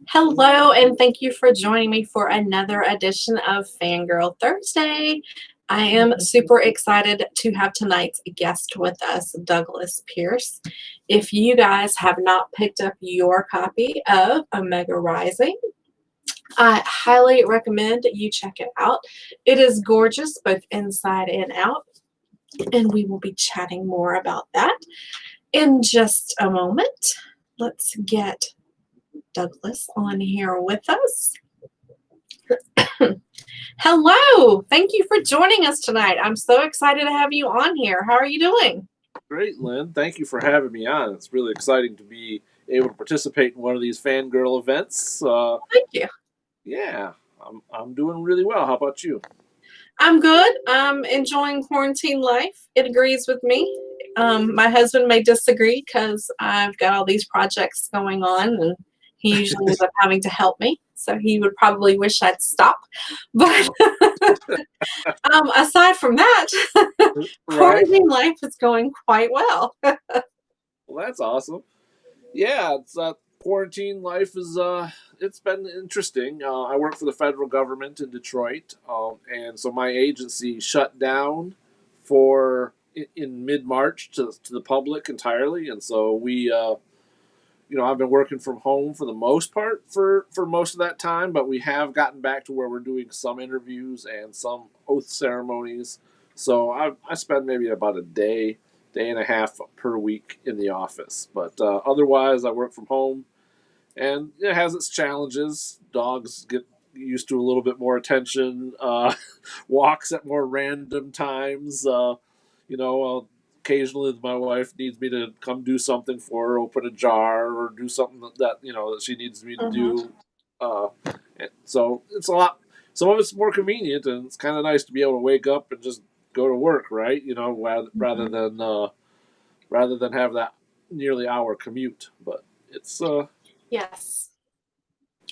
Hello, and thank you for joining me for another edition of Fangirl Thursday. I am super excited to have tonight's guest with us, Douglas Pierce. If you guys have not picked up your copy of Omega Rising, I highly recommend you check it out. It is gorgeous, both inside and out, and we will be chatting more about that in just a moment. Let's get Douglas on here with us. Hello. Thank you for joining us tonight. I'm so excited to have you on here. How are you doing? Great, Lynn. Thank you for having me on. It's really exciting to be able to participate in one of these fangirl events. Thank you. Yeah, I'm doing really well. How about you? I'm good. I'm enjoying quarantine life. It agrees with me. My husband may disagree because I've got all these projects going on and he usually ends up having to help me. So he would probably wish I'd stop. But aside from that, Right. quarantine life is going quite well. Well, that's awesome. Yeah, it's quarantine life is it's been interesting. I work for the federal government in Detroit, and so my agency shut down for in mid March to the public entirely, and so I've been working from home for the most part for most of that time, but we have gotten back to where we're doing some interviews and some oath ceremonies. So I spend maybe about a day and a half per week in the office, but otherwise I work from home, and it has its challenges. Dogs get used to a little bit more attention, walks at more random times. You know, occasionally my wife needs me to come do something for her, open a jar or do something that she needs me to Mhm. do. So it's a lot. Some of it's more convenient, and it's kind of nice to be able to wake up and just go to work, right? You know, rather than have that nearly hour commute. But it's Yes.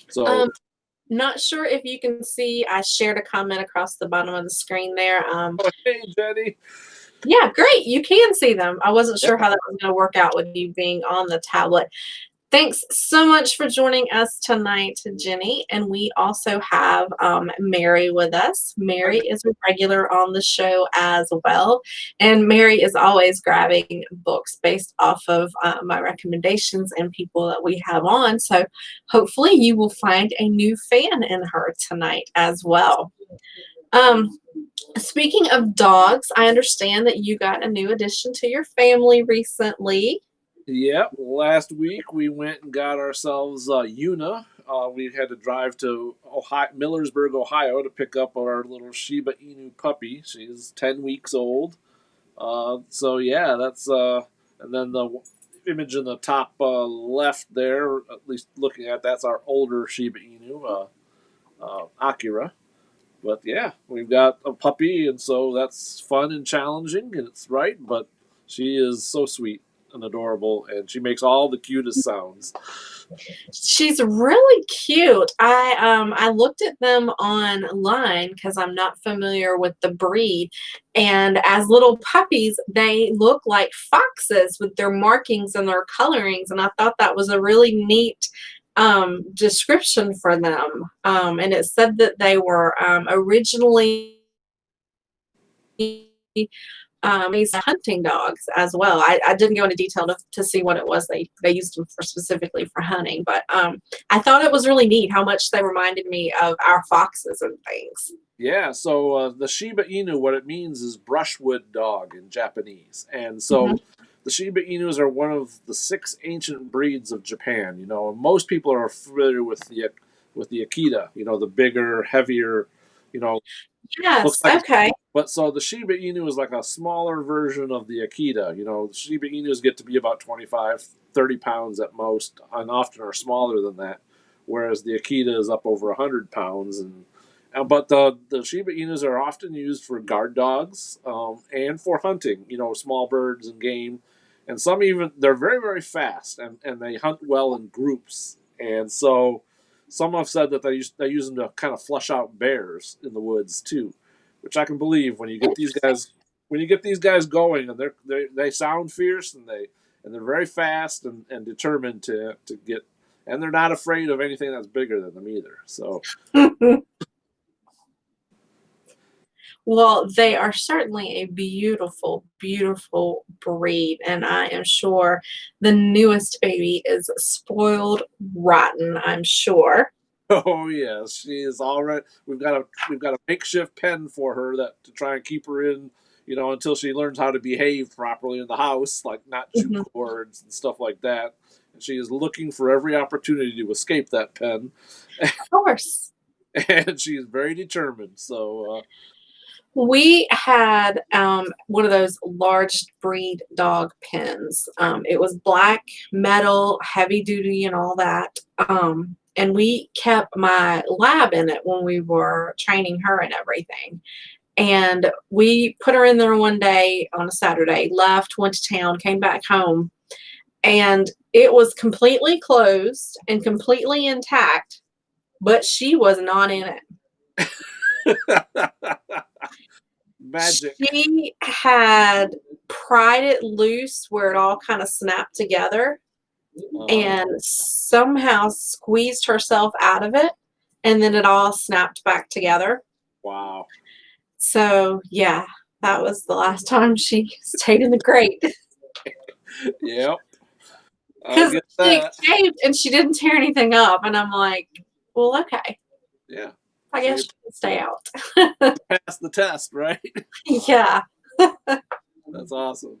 so. Um, Not sure if you can see, I shared a comment across the bottom of the screen there. Oh, hey, Jenny. Yeah, great. You can see them. I wasn't Yeah, sure how that was going to work out with you being on the tablet. Thanks so much for joining us tonight, Jenny. And we also have Mary with us. Mary is a regular on the show as well. And Mary is always grabbing books based off of my recommendations and people that we have on. So hopefully you will find a new fan in her tonight as well. Um, Speaking of dogs, I understand that you got a new addition to your family recently. yeah. Last week we went and got ourselves Una. We had to drive to Millersburg, Ohio, to pick up our little Shiba Inu puppy. She's 10 weeks old. So yeah, that's and then the image in the top left there, at least looking at that's our older Shiba Inu, Akira. But yeah, we've got a puppy, and so that's fun and challenging, and it's right. But she is so sweet and adorable, and she makes all the cutest sounds. She's really cute. I looked at them online because I'm not familiar with the breed, and as little puppies, they look like foxes with their markings and their colorings, and I thought that was a really neat description for them. And it said that they were originally these hunting dogs as well. I didn't go into detail to see what it was they used them for specifically for hunting, but I thought it was really neat how much they reminded me of our foxes and things. Yeah, so the Shiba Inu, what it means is brushwood dog in Japanese, and Hmm. so the Shiba Inus are one of the six ancient breeds of Japan. You know, most people are familiar with the Akita. You know, the bigger, heavier. You know, looks Yes. like Okay. But so the Shiba Inu is like a smaller version of the Akita. You know, the Shiba Inus get to be about 25, 30 pounds at most, and often are smaller than that, whereas the Akita is up over 100 pounds. But the Shiba Inus are often used for guard dogs and for hunting, you know, small birds and game. And some even, they're very, very fast, and they hunt well in groups. And so some have said that they use them to kind of flush out bears in the woods too, which I can believe when you get these Interesting. guys going, and they sound fierce, and they're very fast and determined to get and they're not afraid of anything that's bigger than them either. So Well, they are certainly a beautiful, beautiful breed, and I am sure the newest baby is spoiled rotten, I'm sure. oh yes, she is already. We've got a makeshift pen for her that to try and keep her in, until she learns how to behave properly in the house, like not chew Mhm. cords and stuff like that. And she is looking for every opportunity to escape that pen, Of course. and she is very determined. So We had one of those large breed dog pens. It was black, metal, heavy duty, and all that. And we kept my lab in it when we were training her and everything. And we put her in there one day on a Saturday, left, went to town, came back home, and it was completely closed and completely intact, but she was not in it. magic. She had pried it loose where it all kind of snapped together Uh-huh. and somehow squeezed herself out of it, and then it all snapped back together. Wow. So, yeah, that was the last time she stayed in the crate. Yep. I Because get she that. escaped and she didn't tear anything up, and I'm like, well, okay, Yeah. I So guess you she can stay out. passed the test, right? Yeah. That's awesome.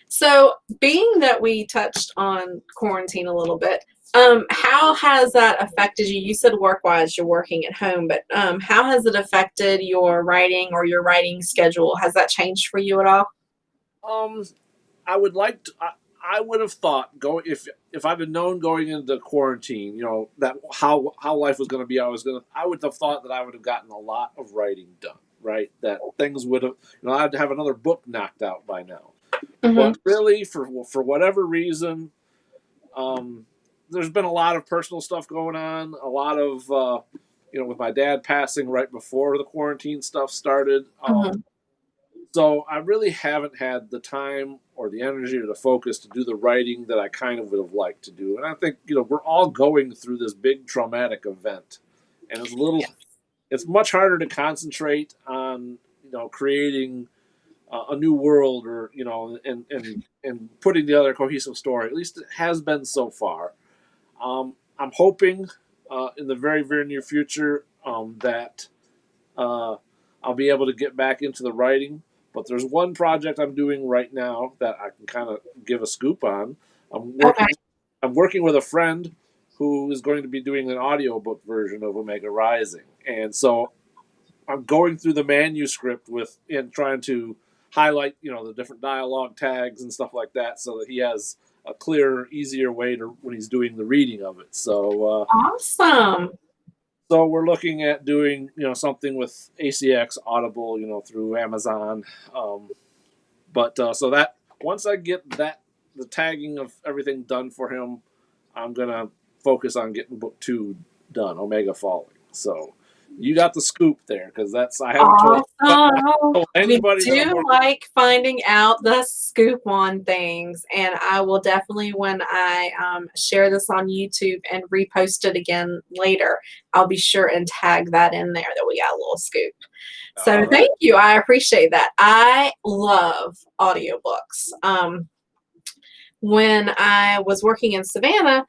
So, being that we touched on quarantine a little bit, how has that affected you? You said work-wise, you're working at home, but how has it affected your writing or your writing schedule? Has that changed for you at all? Um, I would like to. I would have thought if I'd have known going into quarantine, that how life was going to be. I would have thought that I would have gotten a lot of writing done. Right, that things would have. I'd have another book knocked out by now. Mm-hmm. But really, for whatever reason, um, there's been a lot of personal stuff going on. A lot of with my dad passing right before the quarantine stuff started. Mm-hmm. So I really haven't had the time or the energy or the focus to do the writing that I kind of would have liked to do. And I think we're all going through this big traumatic event, and it's much harder to concentrate on creating a new world or and putting together a cohesive story. At least it has been so far. I'm hoping in the very very near future that uh, I'll be able to get back into the writing. But there's one project I'm doing right now that I can kind of give a scoop on. I'm Okay. working. I'm working with a friend who is going to be doing an audiobook version of Omega Rising, and so I'm going through the manuscript and trying to highlight the different dialogue tags and stuff like that, so that he has a clearer, easier way to when he's doing the reading of it. Awesome. So we're looking at doing something with ACX Audible, through Amazon. But so that once I get the tagging of everything done for him, I'm gonna focus on getting book 2 done, Omega Falling. So you got the scoop there because that's I haven't told Awesome. We anybody that I'm do working. like finding out the scoop on things, and I will definitely, when I share this on YouTube and repost it again later, I'll be sure and tag that in there that we got a little scoop. So All right. thank you. I appreciate that. I love audiobooks. When I was working in Savannah,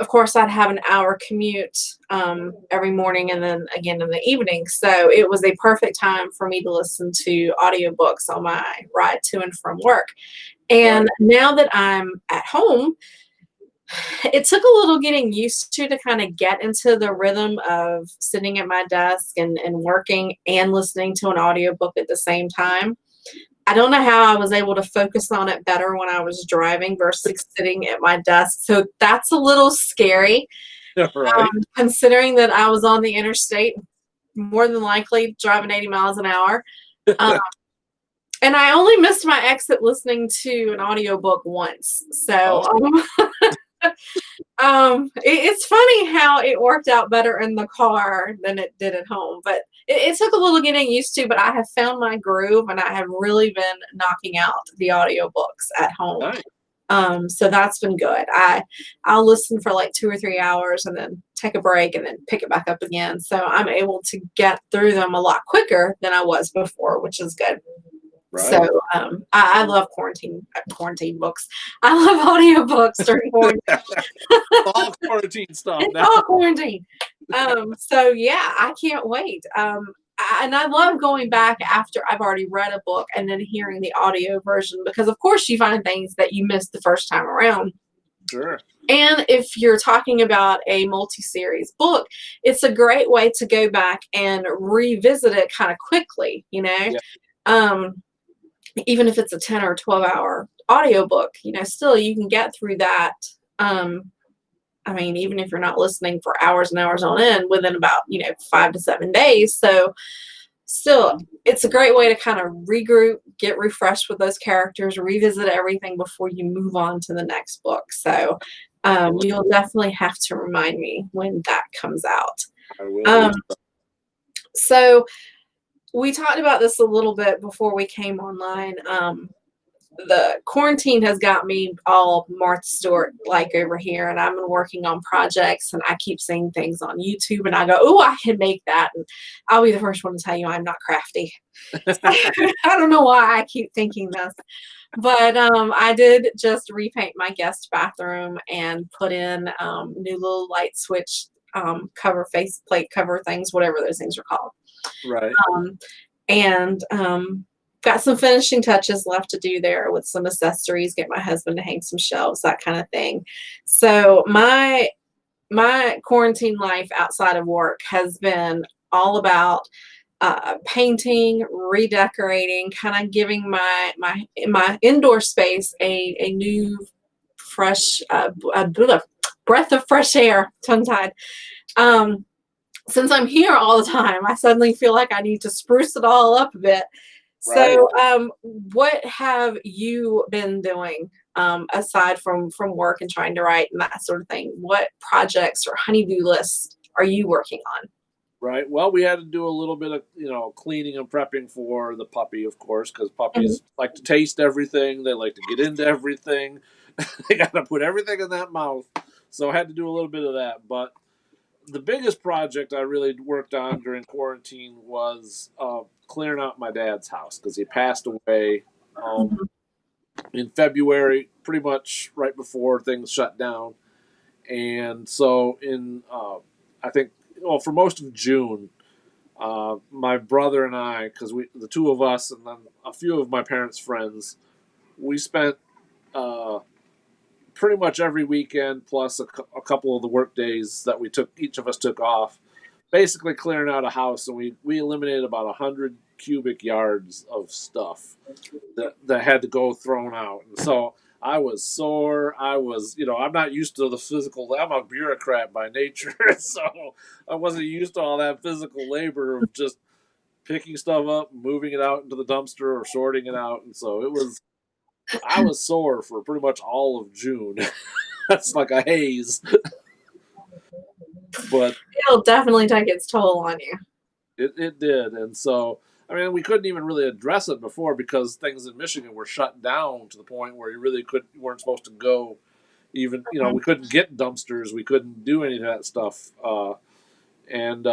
of course, I'd have an hour commute every morning and then again in the evening. So it was a perfect time for me to listen to audiobooks on my ride to and from work. Right. And now that I'm at home, it took a little getting used to kind of get into the rhythm of sitting at my desk and working and listening to an audiobook at the same time. I don't know how I was able to focus on it better when I was driving versus sitting at my desk. So that's a little scary, Right. considering that I was on the interstate, more than likely driving 80 miles an hour. Um, and I only missed my exit listening to an audiobook once. So Oh, it's funny how it worked out better in the car than it did at home. But it took a little getting used to, but I have found my groove and I have really been knocking out the audiobooks at home. nice. So that's been good. I'll listen for like 2 or 3 hours and then take a break and then pick it back up again. So I'm able to get through them a lot quicker than I was before, which is good. So Right. I love quarantine books. I love audiobooks during quarantine. All quarantine stuff It's now. all quarantine. So yeah, I can't wait. And I love going back after I've already read a book and then hearing the audio version because, of course, you find things that you missed the first time around. Sure. And if you're talking about a multi-series book, it's a great way to go back and revisit it kind of quickly, you know. Yeah. Um, Even if it's a 10 or 12-hour audiobook, you know, still you can get through that. I mean, even if you're not listening for hours and hours on end within about, 5 to 7 days. So still, it's a great way to kind of regroup, get refreshed with those characters, revisit everything before you move on to the next book. So you'll definitely have to remind me when that comes out. I will Um, do. so we talked about this a little bit before we came online. The quarantine has got me all Martha Stewart like over here, and I've been working on projects, and I keep seeing things on YouTube, and I go, "Oh, I can make that," and I'll be the first one to tell you I'm not crafty. I don't know why I keep thinking this, but I did just repaint my guest bathroom and put in new little light switch cover, faceplate cover things, whatever those things are called. Right. Um, and got some finishing touches left to do there with some accessories, get my husband to hang some shelves, that kind of thing. So my quarantine life outside of work has been all about painting, redecorating, kind of giving my indoor space a new fresh breath of fresh air. Tongue tied. Since I'm here all the time, I suddenly feel like I need to spruce it all up a bit. Right. So, what have you been doing aside from work and trying to write and that sort of thing? What projects or honeydew lists are you working on? Right. Well, we had to do a little bit of cleaning and prepping for the puppy, of course, because Mhm. puppies like to taste everything. They like to get into everything. They got to put everything in that mouth. So I had to do a little bit of that. But the biggest project I really worked on during quarantine was clearing out my dad's house because he passed away Mhm. in February, pretty much right before things shut down. And so I think, well, for most of June, my brother and I, because the two of us, and then a few of my parents' friends, we spent uh, pretty much every weekend plus a couple of the work days that each of us took off, basically clearing out a house, and we eliminated about 100 cubic yards of stuff that had to go thrown out. And so I was sore. I'm not used to the physical. I'm a bureaucrat by nature, so I wasn't used to all that physical labor of just picking stuff up, moving it out into the dumpster, or sorting it out. And so I was sore for pretty much all of June. That's like a haze, but It'll definitely take its toll on you. it did. And so, I mean, we couldn't even really address it before because things in Michigan were shut down to the point where you weren't supposed to go. Even we couldn't get dumpsters, we couldn't do any of that stuff. And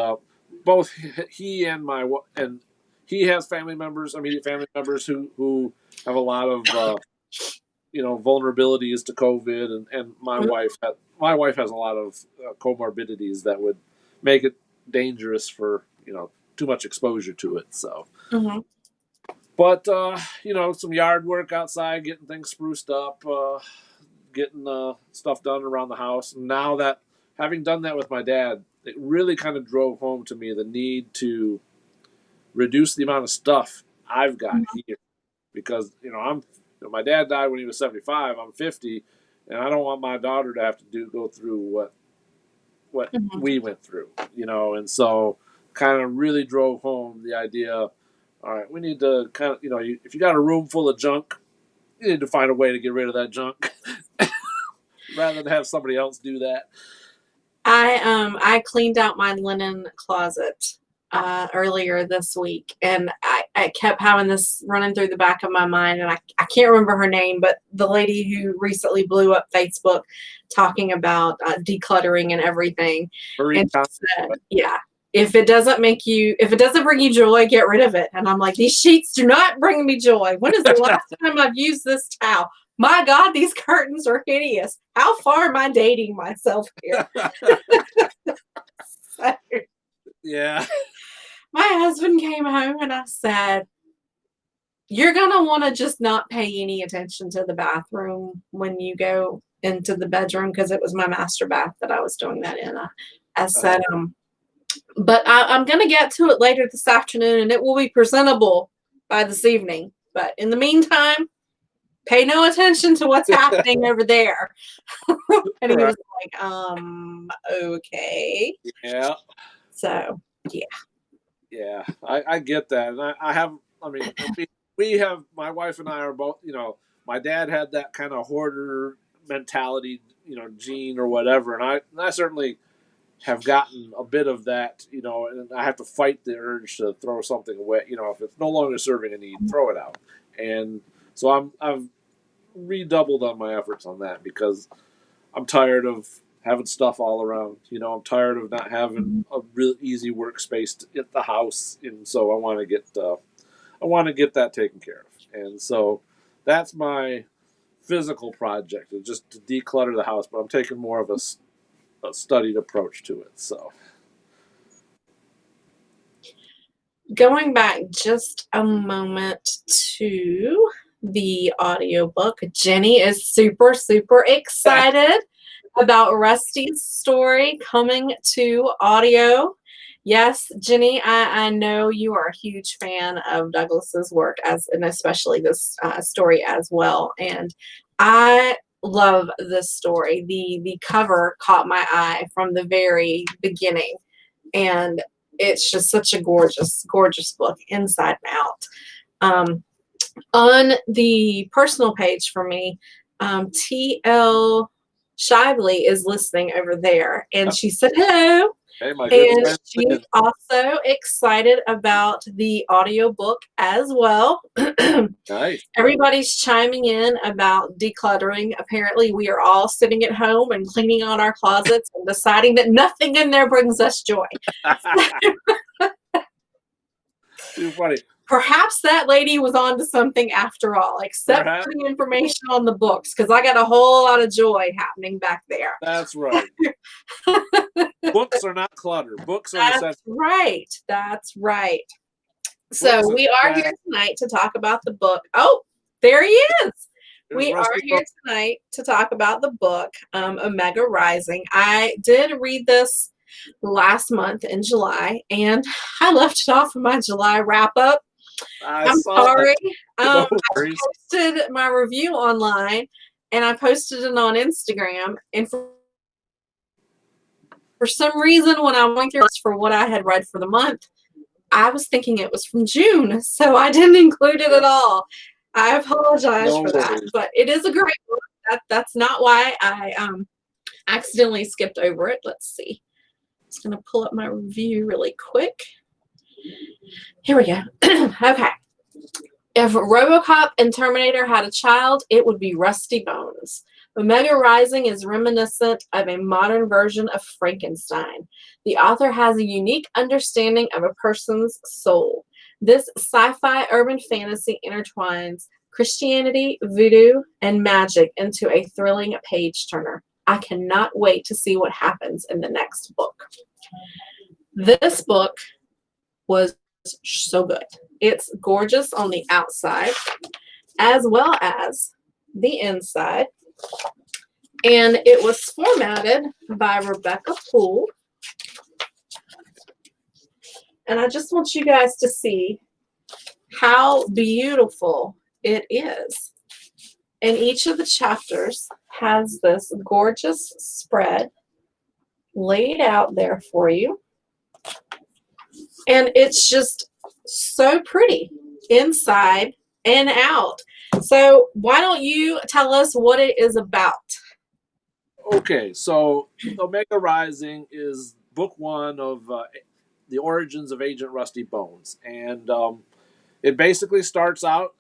both he and and he has family members, immediate family members who have a lot of vulnerabilities to COVID, and my wife has a lot of comorbidities that would make it dangerous for too much exposure to it. So, Mhm. but some yard work outside, getting things spruced up, getting stuff done around the house. And now that having done that with my dad, it really kind of drove home to me the need to reduce the amount of stuff I've got here because my dad died when he was 75. I'm 50, and I don't want my daughter to have to go through what Mhm. we went through, and so kind of really drove home the idea. All right, we need to kind of if you got a room full of junk, you need to find a way to get rid of that junk rather than have somebody else do that. I cleaned out my linen closet earlier this week, and I kept having this running through the back of my mind, and I can't remember her name, but the lady who recently blew up Facebook talking about decluttering and everything. And she said, yeah, if it doesn't bring you joy, get rid of it. And I'm like, these sheets do not bring me joy. When is the last time I've used this towel? My God, these curtains are hideous. How far am I dating myself here? So, yeah. my husband came home and I said, you're going to want to just not pay any attention to the bathroom when you go into the bedroom, because it was my master bath that I was doing that in. I said, but I'm going to get to it later this afternoon, and it will be presentable by this evening. But in the meantime, pay no attention to what's happening over there. And he was like, okay. Yeah. So, yeah. Yeah, I get that. And we have, my wife and I are both, my dad had that kind of hoarder mentality, gene or whatever. And I certainly have gotten a bit of that, and I have to fight the urge to throw something away. If it's no longer serving a need, throw it out. And so I've redoubled on my efforts on that, because I'm tired of having stuff all around. I'm tired of not having a real easy workspace at the house, and so I want to get that taken care of. And so that's my physical project, is just to declutter the house. But I'm taking more of a studied approach to it. So going back just a moment to the audiobook, Jenny is super, super excited about Rusty's story coming to audio. Yes, Jenny, I know you are a huge fan of Douglas's work, and especially this story as well. And I love this story. The cover caught my eye from the very beginning, and it's just such a gorgeous, gorgeous book inside and out. On the personal page for me, TL Shively is listening over there, and she said hello. hey, my good And friend. she's also excited about the audiobook as well. Nice. Everybody's chiming in about decluttering. Apparently, we are all sitting at home and cleaning out our closets and deciding that nothing in there brings us joy. Too funny. Perhaps that lady was on to something after all, except for the information on the books, because I got a whole lot of joy happening back there. That's right. Books are not clutter. Books are essential. That's right. That's right. So we are here tonight to talk about the book. Oh, there he is. We are here tonight to talk about the book, Omega Rising. I did read this last month in July, and I left it off of my July wrap-up. I'm sorry. I posted my review online, and I posted it on Instagram, and for some reason, when I went through for what I had read for the month, I was thinking it was from June, so I didn't include it at all. I apologize for that, but it is a great book. That's not why I accidentally skipped over it. Let's see. I'm just going to pull up my review really quick. Here we go. Okay. If RoboCop and Terminator had a child, it would be Rusty Bones. Omega Rising is reminiscent of a modern version of Frankenstein. The author has a unique understanding of a person's soul. This sci-fi urban fantasy intertwines Christianity, voodoo, and magic into a thrilling page-turner. I cannot wait to see what happens in the next book. This book was so good. It's gorgeous on the outside as well as the inside. And it was formatted by Rebecca Poole. And I just want you guys to see how beautiful it is. And each of the chapters has this gorgeous spread laid out there for you. And it's just so pretty inside and out. So why don't you tell us what it is about? Okay, so Omega Rising is book one of the origins of Agent Rusty Bones, and it basically starts out.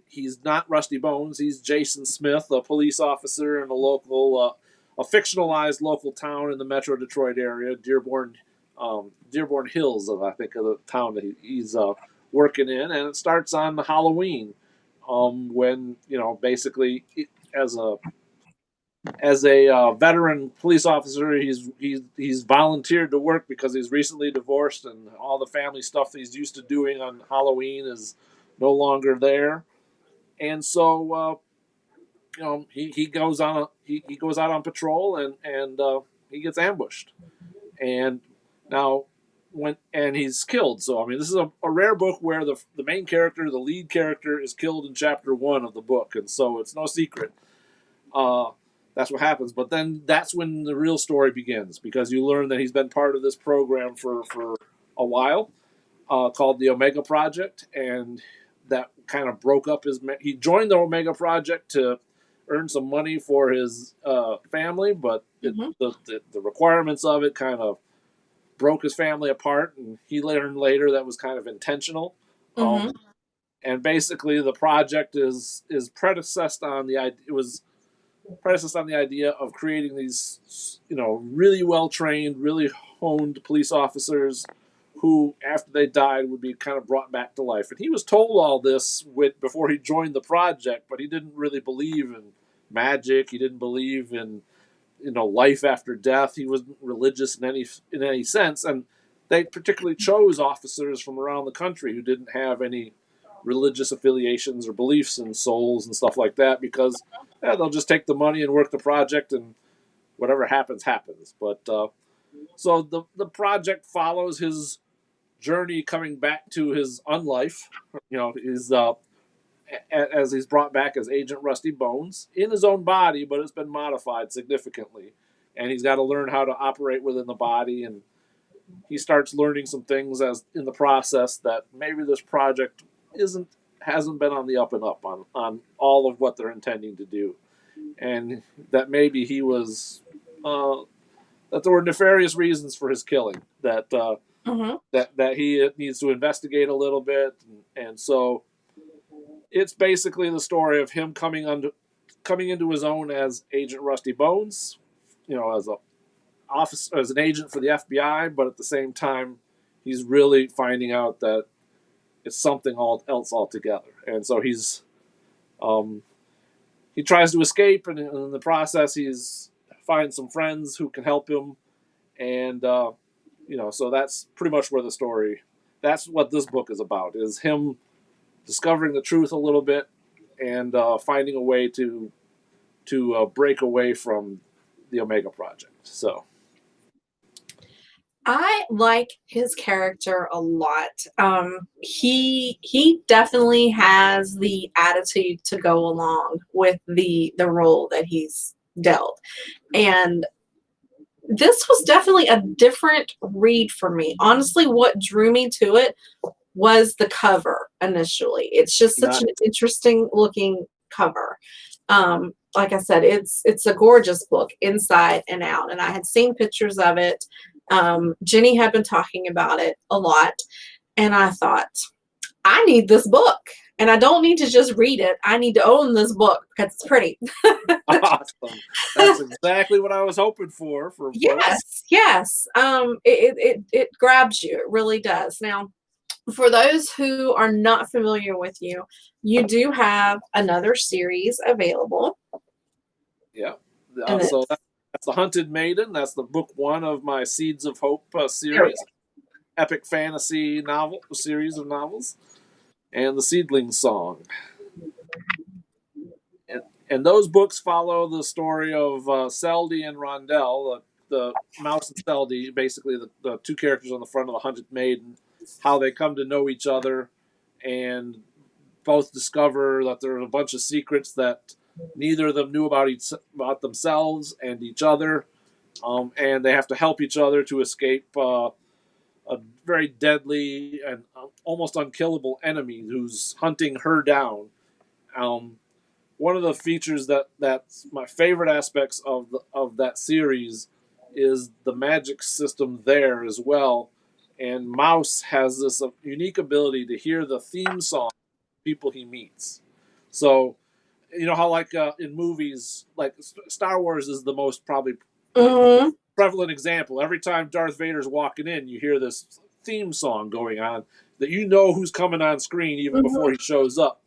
He's not Rusty Bones. He's Jason Smith, a police officer in a local, a fictionalized local town in the Metro Detroit area, Dearborn Hills, I think, of the town that he's working in, and it starts on Halloween, when basically as a veteran police officer, he's volunteered to work because he's recently divorced, and all the family stuff that he's used to doing on Halloween is no longer there, and so he goes he goes out on patrol, and he gets ambushed, and now he's killed. So I mean, this is a rare book where the main character, the lead character, is killed in chapter 1 of the book, and so it's no secret. That's what happens. But then that's when the real story begins, because you learn that he's been part of this program for a while, called the Omega Project, and that kind of broke up he joined the Omega Project to earn some money for his family, but the requirements of it kind of broke his family apart, and he learned later that was kind of intentional. And basically, the project is predecessed on the idea. It was predecessed on the idea of creating these, really well trained, really honed police officers who, after they died, would be kind of brought back to life. And he was told all this before he joined the project, but he didn't really believe in magic. He didn't believe in life after death. He wasn't religious in any sense, and they particularly chose officers from around the country who didn't have any religious affiliations or beliefs in souls and stuff like that, because they'll just take the money and work the project, and whatever happens. But so the project follows his journey coming back to his unlife. His as he's brought back as Agent Rusty Bones in his own body, but it's been modified significantly, and he's got to learn how to operate within the body, and he starts learning some things as in the process that maybe this project hasn't been on the up and up on all of what they're intending to do, and that maybe he was that there were nefarious reasons for his killing that that he needs to investigate a little bit, and so it's basically the story of him coming into his own as Agent Rusty Bones, as an agent for the FBI, but at the same time, he's really finding out that it's something else altogether, and so he tries to escape, and in the process, he's finds some friends who can help him, and so that's pretty much where the story. That's what this book is about: is him discovering the truth a little bit, and finding a way to break away from the Omega Project. So I like his character a lot. He definitely has the attitude to go along with the role that he's dealt, and this was definitely a different read for me. Honestly, what drew me to it was the cover initially. It's just such an interesting looking cover. Like I said, it's a gorgeous book inside and out, and I had seen pictures of it. Jenny had been talking about it a lot, and I thought, I need this book, and I don't need to just read it. I need to own this book because it's pretty. Awesome. That's exactly what I was hoping for yes, yes. It grabs you. It really does. Now, for those who are not familiar with you, you do have another series available. Yeah. So that's The Hunted Maiden. That's the book 1 of my Seeds of Hope series. Epic fantasy novel series of novels. And The Seedling Song. And those books follow the story of Seldy and Rondell, the mouse and Seldy, basically the two characters on the front of The Hunted Maiden, how they come to know each other and both discover that there are a bunch of secrets that neither of them knew about themselves and each other, and they have to help each other to escape a very deadly and almost unkillable enemy who's hunting her down. One of the features that's my favorite aspects of that series is the magic system there as well, And Mouse has this unique ability to hear the theme song of people he meets. So, you know how like in movies, like Star Wars is the most probably Mm-hmm. prevalent example. Every time Darth Vader's walking in, you hear this theme song going on that you know who's coming on screen even before he shows up.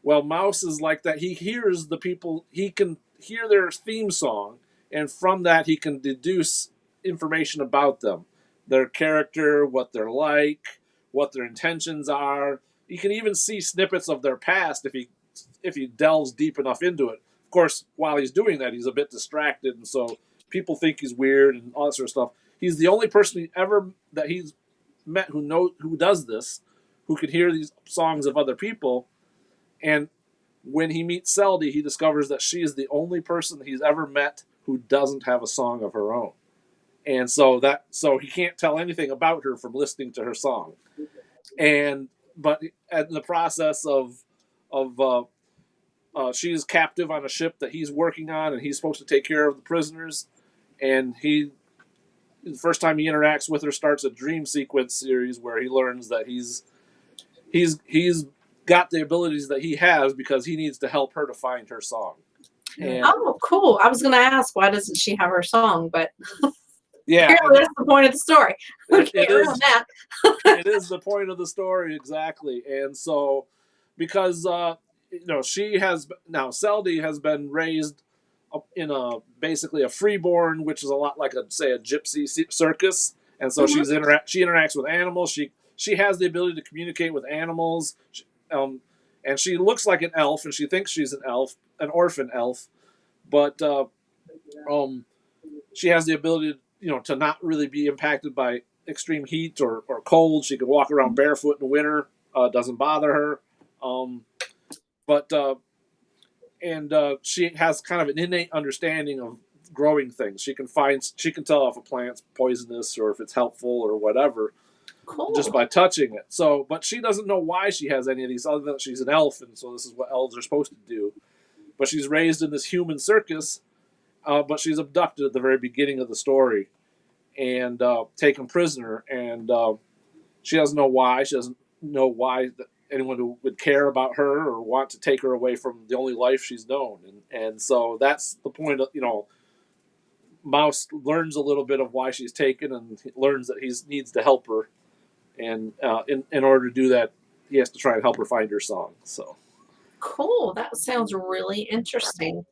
Well, Mouse is like that. He hears the people, he can hear their theme song, and from that, he can deduce information about them, their character, what they're like, what their intentions are. You can even see snippets of their past if he delves deep enough into it. Of course, while he's doing that, he's a bit distracted, and so people think he's weird and all that sort of stuff. He's the only person that he's met who does this, who can hear these songs of other people. And when he meets Seldy, he discovers that she is the only person he's ever met who doesn't have a song of her own. And so he can't tell anything about her from listening to her song. But in the process of she's captive on a ship that he's working on, and he's supposed to take care of the prisoners. And the first time he interacts with her starts a dream sequence series where he learns that he's got the abilities that he has because he needs to help her to find her song. And oh, cool. I was going to ask, why doesn't she have her song? But yeah, that's the point of the story. It is the point of the story, exactly. And so, because Seldy has been raised in basically a freeborn, which is a lot like a gypsy circus, and so she interacts with animals. She has the ability to communicate with animals, and she looks like an elf, and she thinks she's an elf, an orphan elf, but she has the ability to not really be impacted by extreme heat or cold. She can walk around barefoot in the winter, doesn't bother her, she has kind of an innate understanding of growing things. She can tell if a plant's poisonous or if it's helpful or whatever. Cool. Just by touching it. So, but she doesn't know why she has any of these other than she's an elf, and so this is what elves are supposed to do. But she's raised in this human circus, but she's abducted at the very beginning of the story and taken prisoner, and she doesn't know why. She doesn't know why anyone would care about her or want to take her away from the only life she's known. And so that's the point of, Mouse learns a little bit of why she's taken and learns that he needs to help her. And in order to do that, he has to try and help her find her song. So cool. That sounds really interesting.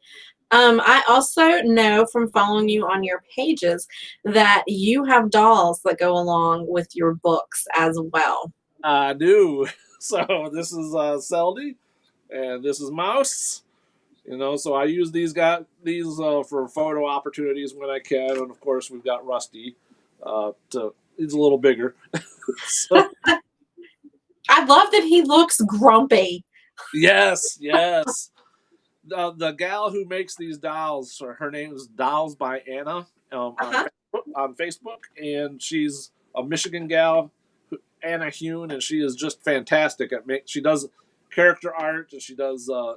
I also know from following you on your pages that you have dolls that go along with your books as well. I do. So this is Seldy, and this is Mouse. So I use these for photo opportunities when I can, and of course we've got Rusty. He's a little bigger. So, I love that he looks grumpy. Yes. The gal who makes these dolls, her name is Dolls by Anna on Facebook, and she's a Michigan gal, Anna Hune, and she is just fantastic at she does character art, and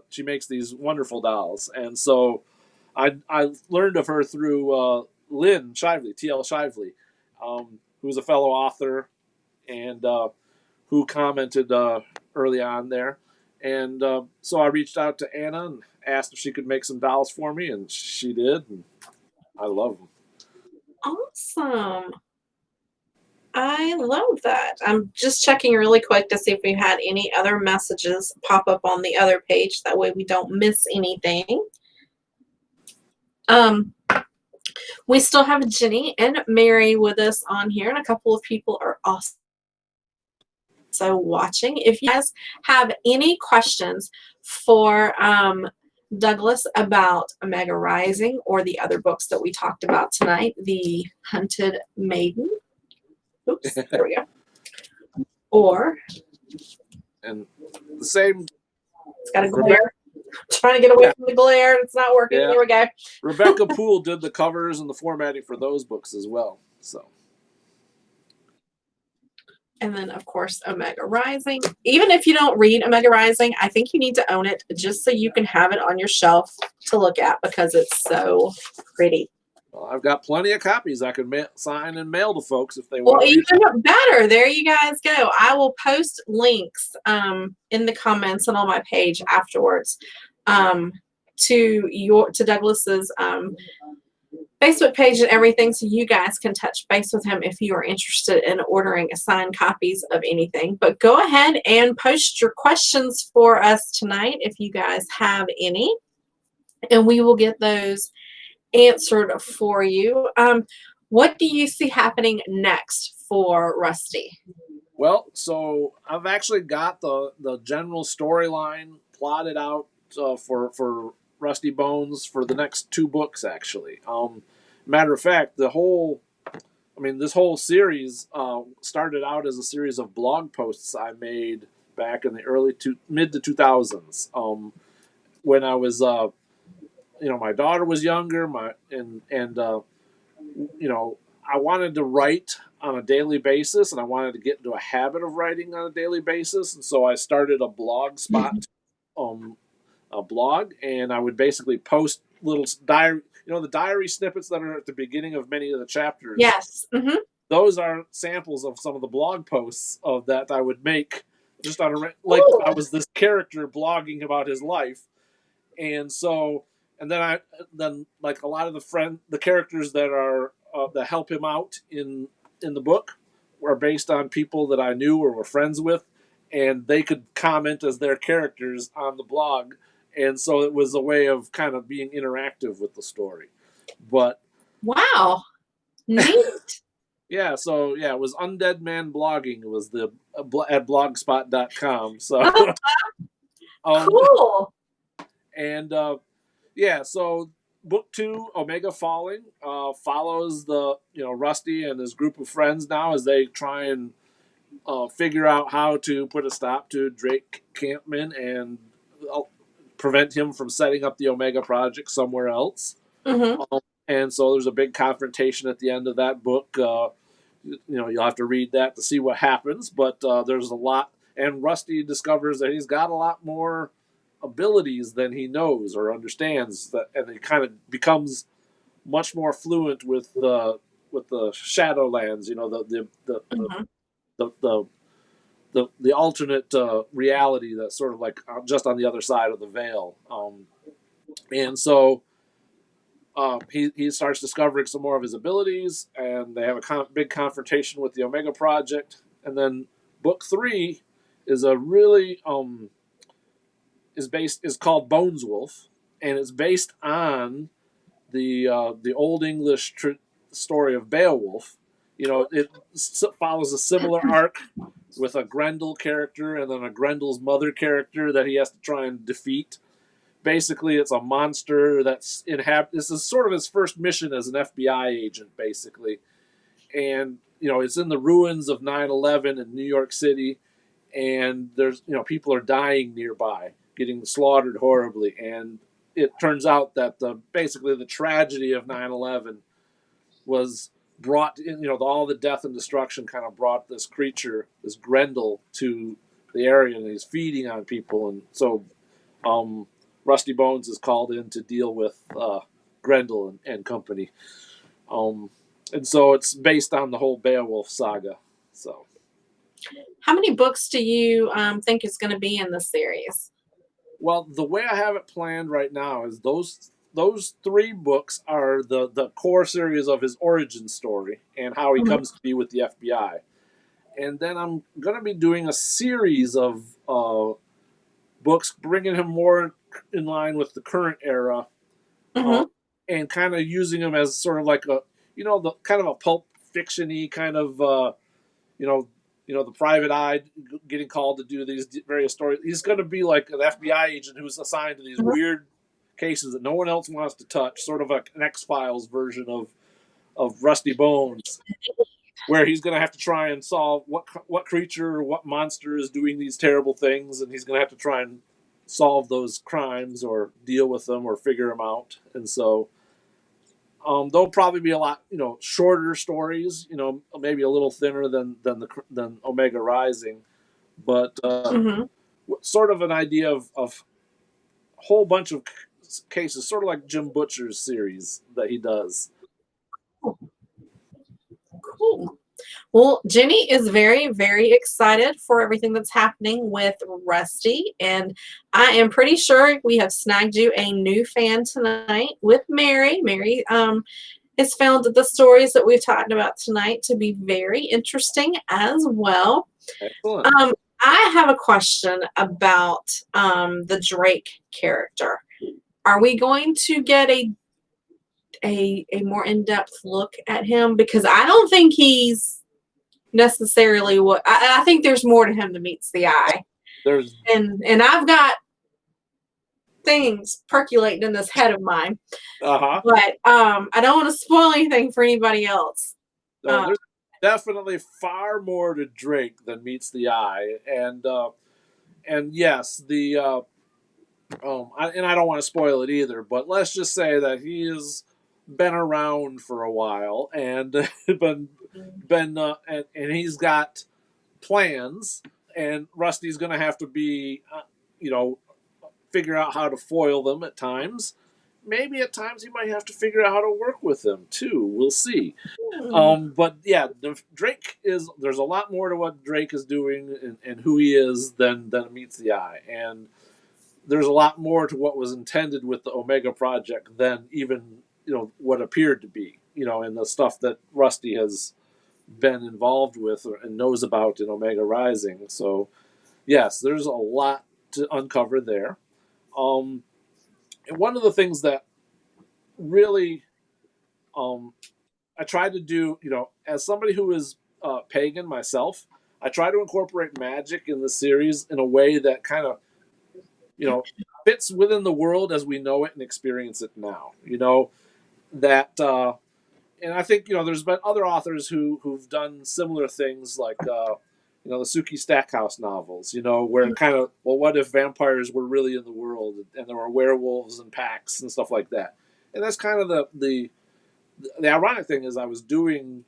she makes these wonderful dolls. And so I learned of her through Lynn Shively, T.L. Shively, who's a fellow author and who commented early on there. And so I reached out to Anna and asked if she could make some dolls for me, and she did. And I love them. Awesome. I love that. I'm just checking really quick to see if we had any other messages pop up on the other page. That way we don't miss anything. We still have Jenny and Mary with us on here, and a couple of people are also watching. If you guys have any questions for Douglas about Omega Rising or the other books that we talked about tonight, The Hunted Maiden. Oops, there we go. Or and the same. It's got a glare. Trying to get away from the glare. It's not working. Yeah. There we go. Rebecca Poole did the covers and the formatting for those books as well. So. And then, of course, Omega Rising. Even if you don't read Omega Rising, I think you need to own it just so you can have it on your shelf to look at because it's so pretty. Well, I've got plenty of copies I could sign and mail to folks if they Well, want to read. even better. There you guys go. I will post links in the comments and on my page afterwards to Douglas's Facebook page and everything, so you guys can touch base with him if you are interested in ordering signed copies of anything. But go ahead and post your questions for us tonight if you guys have any, and we will get those answered for you. What do you see happening next for Rusty? Well, so I've actually got the general storyline plotted out for Rusty Bones for the next 2 books. Actually, matter of fact, this whole series started out as a series of blog posts I made back in the mid to 2000s. When I was, my daughter was younger, I wanted to write on a daily basis, and I wanted to get into a habit of writing on a daily basis, and so I started a blog spot, a blog, and I would basically post little diary, the diary snippets that are at the beginning of many of the chapters. Yes. Mm-hmm. Those are samples of some of the blog posts of that I would make just on like Ooh. I was this character blogging about his life, and so. And then like a lot of the characters that are that help him out in the book were based on people that I knew or were friends with, and they could comment as their characters on the blog, and so it was a way of kind of being interactive with the story. But wow, neat. yeah, so yeah, it was Undead Man Blogging. It was the at blogspot.com. So cool. And yeah, so book 2, Omega Falling, follows the Rusty and his group of friends now as they try and figure out how to put a stop to Drake Campman and prevent him from setting up the Omega Project somewhere else. Mm-hmm. And so there's a big confrontation at the end of that book. You'll have to read that to see what happens, but there's a lot. And Rusty discovers that he's got a lot more abilities than he knows or understands, and he kind of becomes much more fluent with the Shadowlands. Mm-hmm. The alternate reality that's sort of like just on the other side of the veil. And so he starts discovering some more of his abilities, and they have a big confrontation with the Omega Project. And then book 3 is a really is called Bones Wolf, and it's based on the Old English story of Beowulf. It follows a similar arc with a Grendel character and then a Grendel's mother character that he has to try and defeat. Basically, it's a monster that's this is sort of his first mission as an FBI agent, basically. And it's in the ruins of 9/11 in New York City, and there's people are dying nearby, getting slaughtered horribly, and it turns out that basically the tragedy of 9/11 was brought in, all the death and destruction kind of brought this creature, this Grendel, to the area, and he's feeding on people. And so Rusty Bones is called in to deal with Grendel and company. And so it's based on the whole Beowulf saga. So, how many books do you think is going to be in this series? Well, the way I have it planned right now is those 3 books are the core series of his origin story and how he comes to be with the FBI. And then I'm going to be doing a series of books bringing him more in line with the current era, and kind of using him as sort of like a the kind of a pulp fiction-y kind of the private eye getting called to do these various stories. He's going to be like an FBI agent who's assigned to these weird cases that no one else wants to touch, sort of like an X-Files version of Rusty Bones, where he's going to have to try and solve what creature or what monster is doing these terrible things, and he's going to have to try and solve those crimes or deal with them or figure them out. And so there'll probably be a lot, shorter stories, maybe a little thinner than Omega Rising, but sort of an idea of a whole bunch of cases, sort of like Jim Butcher's series that he does. Cool. Well, Jenny is very, very excited for everything that's happening with Rusty, and I am pretty sure we have snagged you a new fan tonight with Mary. Mary has found the stories that we've talked about tonight to be very interesting as well. Excellent. I have a question about the Drake character. Are we going to get a more in-depth look at him? Because I don't think he's necessarily what I think there's more to him than meets the eye. There's And I've got things percolating in this head of mine. But I don't want to spoil anything for anybody else. No, there's definitely far more to Drake than meets the eye, and yes, the and I don't want to spoil it either, but let's just say that he has been around for a while and and he's got plans, and Rusty's going to have to be, figure out how to foil them at times. Maybe at times he might have to figure out how to work with them too. We'll see. But yeah, Drake there's a lot more to what Drake is doing and who he is than meets the eye. And there's a lot more to what was intended with the Omega Project than even, what appeared to be, and the stuff that Rusty has been involved with and knows about in Omega Rising. So yes, there's a lot to uncover there. And one of the things that really I tried to do, as somebody who is pagan myself, I try to incorporate magic in the series in a way that kind of, fits within the world as we know it and experience it now. That, and I think, there's been other authors who've done similar things like, the Suki Stackhouse novels, where it kind of, well, what if vampires were really in the world and there were werewolves and packs and stuff like that? And that's kind of the ironic thing is I was doing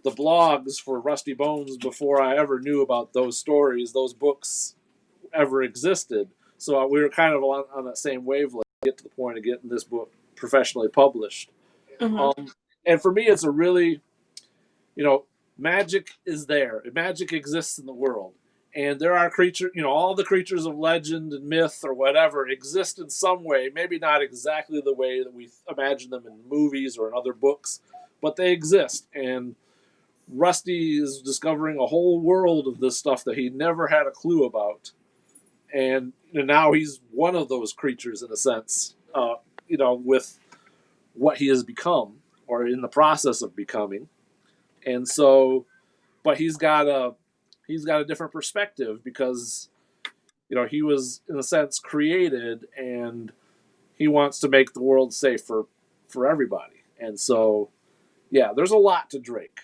the blogs for Rusty Bones before I ever knew about those stories, those books ever existed. So we were kind of on that same wavelength to get to the point of getting this book professionally published. And for me, it's a really, magic is there. Magic exists in the world. And there are creatures, all the creatures of legend and myth or whatever exist in some way. Maybe not exactly the way that we imagine them in movies or in other books, but they exist. And Rusty is discovering a whole world of this stuff that he never had a clue about. And now he's one of those creatures in a sense, with what he has become or in the process of becoming. And so, but he's got a different perspective because, he was in a sense created and he wants to make the world safe for everybody. And so, yeah, there's a lot to Drake.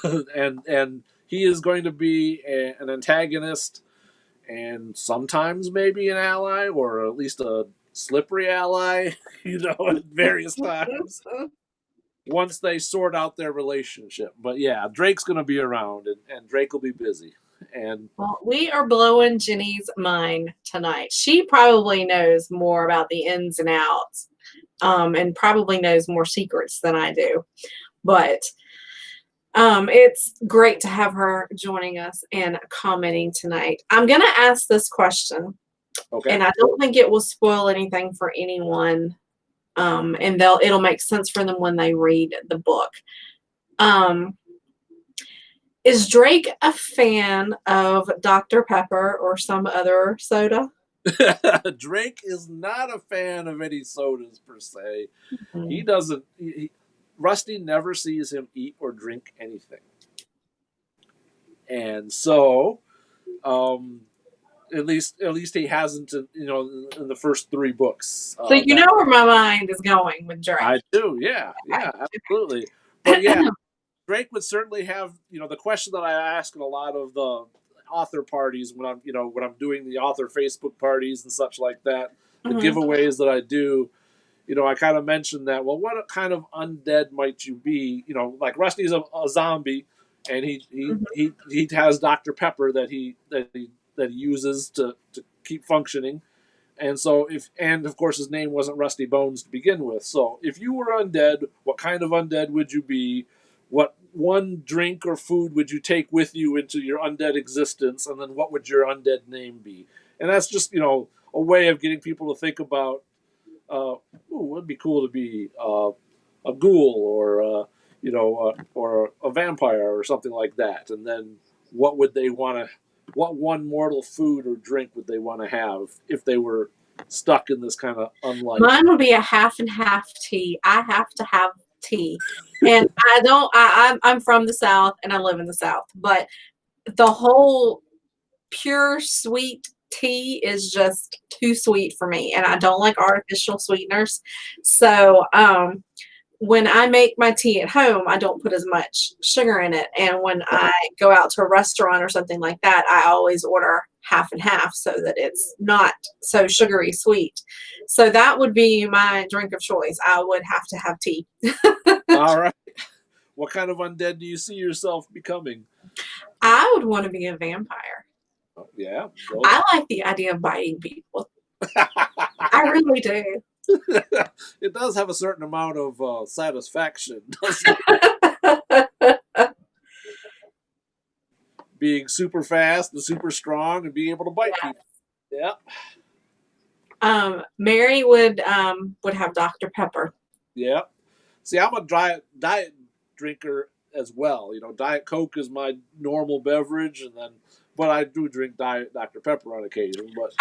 and he is going to be an antagonist and sometimes maybe an ally or at least a slippery ally, at various times once they sort out their relationship. But yeah, Drake's going to be around and Drake will be busy. And well, we are blowing Jenny's mind tonight. She probably knows more about the ins and outs and probably knows more secrets than I do. But it's great to have her joining us and commenting tonight. I'm going to ask this question, and I don't think it will spoil anything for anyone, and it'll make sense for them when they read the book. Is Drake a fan of Dr. Pepper or some other soda? Drake is not a fan of any sodas per se. Mm-hmm. He doesn't. Rusty never sees him eat or drink anything, and so, at least he hasn't. In the first 3 books. So where my mind is going with Drake. I do. Yeah, absolutely. But yeah, Drake would certainly have. The question that I ask in a lot of the author parties when I'm doing the author Facebook parties and such like that, the giveaways that I do. I kind of mentioned that. Well, what kind of undead might you be? Like Rusty's a zombie, and he has Dr. Pepper that he uses to keep functioning, and so and of course his name wasn't Rusty Bones to begin with. So if you were undead, what kind of undead would you be? What one drink or food would you take with you into your undead existence, and then what would your undead name be? And that's just a way of getting people to think about, it'd be cool to be a ghoul or or a vampire or something like that. And then what would they want to? What one mortal food or drink would they want to have if they were stuck in this kind of unlikely? Mine would be a half and half tea. I have to have tea, and I don't. I'm from the South and I live in the South, but the whole pure sweet tea is just too sweet for me, and I don't like artificial sweeteners. So when I make my tea at home, I don't put as much sugar in it. And when I go out to a restaurant or something like that, I always order half and half so that it's not so sugary sweet. So that would be my drink of choice. I would have to have tea. All right. What kind of undead do you see yourself becoming? I would want to be a vampire. Yeah. I like the idea of biting people. I really do. It does have a certain amount of satisfaction, doesn't it? Being super fast and super strong and being able to bite people. Yeah. Mary would have Dr. Pepper. Yeah. See, I'm a diet drinker as well. Diet Coke is my normal beverage, but I do drink Diet Dr. Pepper on occasion. But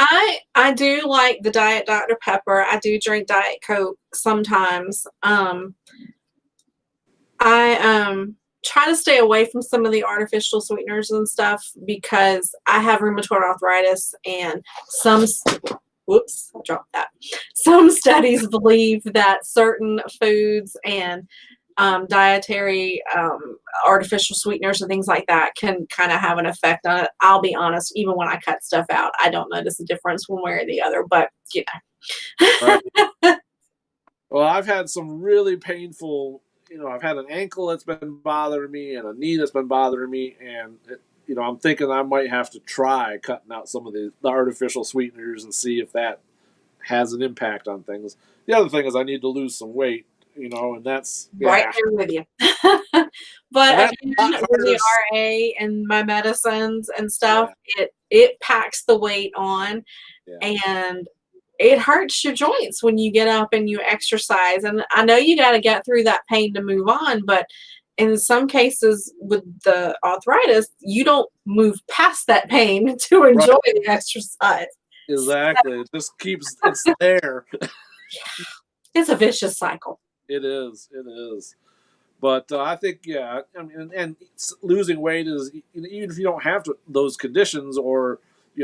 I do like the Diet Dr. Pepper. I do drink Diet Coke sometimes. I try to stay away from some of the artificial sweeteners and stuff because I have rheumatoid arthritis, and whoops, I dropped that. Some studies believe that certain foods and dietary artificial sweeteners and things like that can kind of have an effect on it. I'll be honest, even when I cut stuff out, I don't notice a difference one way or the other, but right. Well, I've had some really painful, I've had an ankle that's been bothering me and a knee that's been bothering me, and I'm thinking I might have to try cutting out some of the artificial sweeteners and see if that has an impact on things. The other thing is I need to lose some weight, and that's right there with you. But again, with the RA and my medicines and stuff, it packs the weight on, and it hurts your joints when you get up and you exercise. And I know you got to get through that pain to move on, but in some cases with the arthritis, you don't move past that pain to enjoy the exercise. Exactly. So, it just it's there. It's a vicious cycle. It is. But I think, and losing weight is, even if you don't have those conditions or,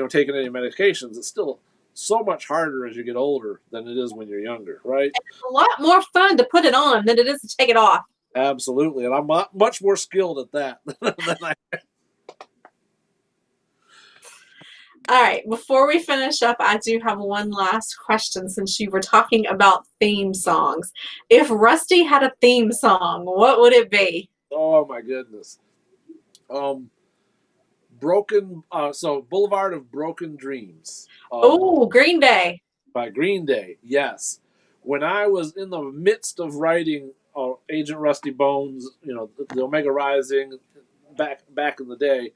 taking any medications, it's still so much harder as you get older than it is when you're younger, right? It's a lot more fun to put it on than it is to take it off. Absolutely. And I'm much more skilled at that than I am. All right, before we finish up, I do have one last question since you were talking about theme songs. If Rusty had a theme song, what would it be? Oh, my goodness. So Boulevard of Broken Dreams. Green Day. By Green Day, yes. When I was in the midst of writing Agent Rusty Bones, the Omega Rising, back in the day,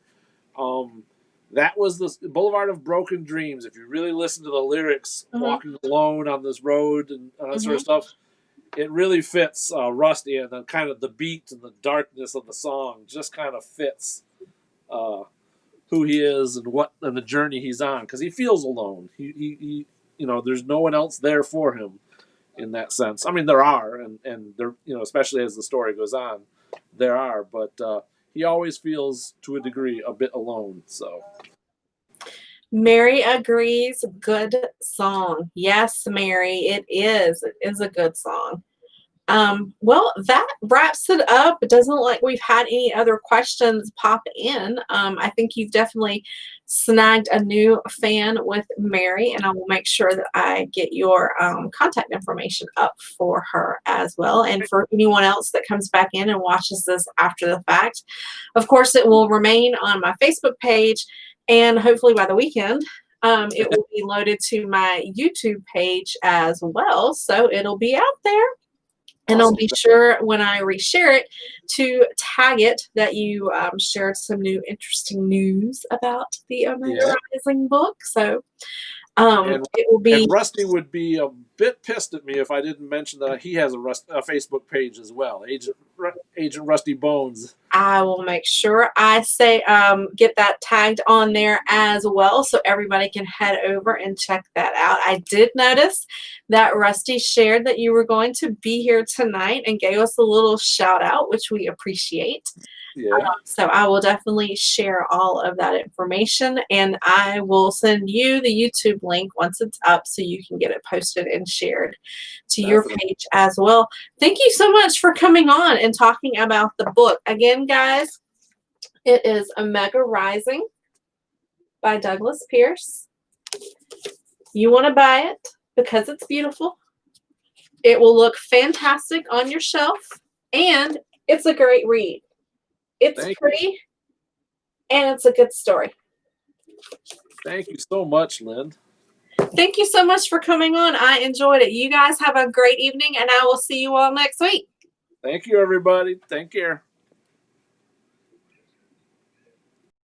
that was the Boulevard of Broken Dreams. If you really listen to the lyrics, walking alone on this road and that sort of stuff, it really fits Rusty, and then kind of the beat and the darkness of the song just kind of fits who he is and the journey he's on, because he feels alone. He there's no one else there for him in that sense. I mean, there are, and there, especially as the story goes on, there are, but he always feels, to a degree, a bit alone. So Mary agrees. Good song. Yes, Mary, it is. It is a good song. Well, that wraps it up. It doesn't look like we've had any other questions pop in. I think you've definitely snagged a new fan with Mary, and I will make sure that I get your contact information up for her as well. And for anyone else that comes back in and watches this after the fact, of course, it will remain on my Facebook page, and hopefully by the weekend, it will be loaded to my YouTube page as well. So it'll be out there. And I'll Awesome. be sure when I reshare it to tag it that you shared some new interesting news about the Omega Yeah. Rising book. So And it will be. Rusty would be a bit pissed at me if I didn't mention that he has a Facebook page as well, Agent Rusty Bones. I will make sure I say get that tagged on there as well, so everybody can head over and check that out. I did notice that Rusty shared that you were going to be here tonight and gave us a little shout out, which we appreciate. Yeah. So I will definitely share all of that information, and I will send you the YouTube link once it's up so you can get it posted and shared to your Definitely. page as well. Thank you so much for coming on and talking about the book. Again, guys, it is Omega Rising by Douglas Pierce. You want to buy it because it's beautiful. It will look fantastic on your shelf, and it's a great read. It's pretty, and it's a good story. Thank you so much, Lynn. Thank you so much for coming on. I enjoyed it. You guys have a great evening, and I will see you all next week. Thank you, everybody. Take care.